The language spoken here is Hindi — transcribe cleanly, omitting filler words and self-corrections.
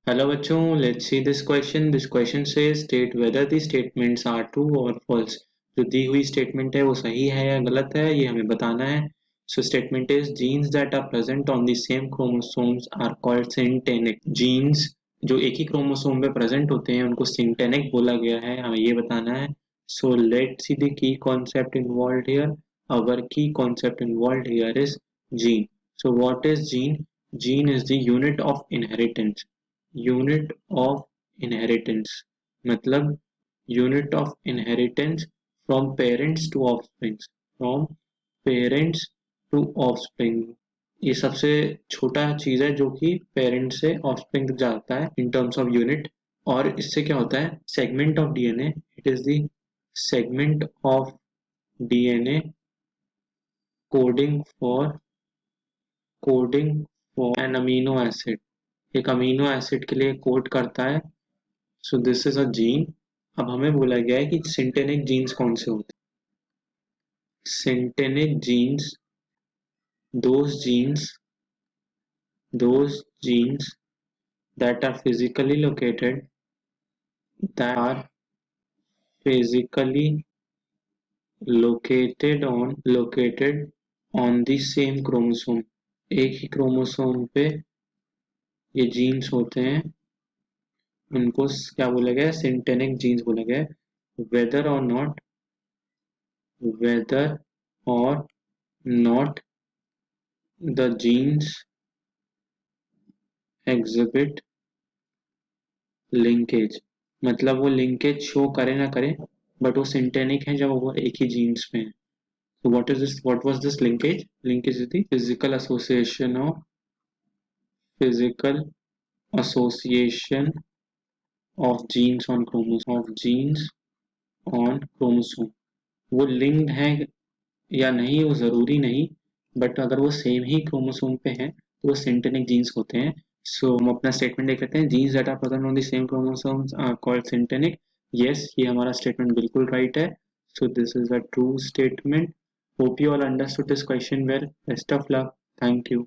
Hello बच्चों, let's see this question. This question says state whether the statements are true or false. जो दी हुई statement है वो सही है या गलत है ये हमें बताना है. So statement is genes that are present on the same chromosomes are called syntenic. Genes जो एक ही क्रोमोसोम पे प्रेजेंट होते हैं उनको सिंटेनिक बोला गया है, हमें ये बताना है. So let's see the key concept involved here. Our key concept involved here is gene. So what is gene? Gene is the unit of inheritance. Unit of inheritance मतलब unit of inheritance from parents to offspring. From parents to offspring ये सबसे छोटा चीज है जो कि पेरेंट से ऑफस्प्रिंग तक जाता है इन टर्म्स ऑफ यूनिट. और इससे क्या होता है, segment of DNA, it is the segment of DNA coding for coding for an amino acid. एक अमीनो एसिड के लिए कोड करता है. So this is a gene. अब हमें बोला गया है कि सिंटेनिक जीन्स कौन से होते हैं. Syntenic genes those genes those genes that are physically located that are physically located on the same chromosome. एक ही क्रोमोसोम पे ये जीन्स होते हैं, उनको क्या बोला गया है, सिंटेनिक जीन्स बोला गया है. वेदर और not whether or not the genes exhibit linkage. मतलब वो लिंकेज शो करे ना करे बट वो सिंटेनिक है जब वो एक ही जीन्स में है. So what was this linkage? Linkage is the physical association of genes on chromosome. वो लिंक्ड है या नहीं वो जरूरी नहीं, बट अगर वो सेम ही क्रोमोसोम पे हैं तो वो सिंटेनिक जीन्स होते हैं. सो हम अपना स्टेटमेंट देख लेते हैं. Genes that are present on the same chromosomes are called syntenic. Yes, ये हमारा स्टेटमेंट बिल्कुल राइट है. So this is a true statement. Hope you all understood this question well. Best of luck. Thank you.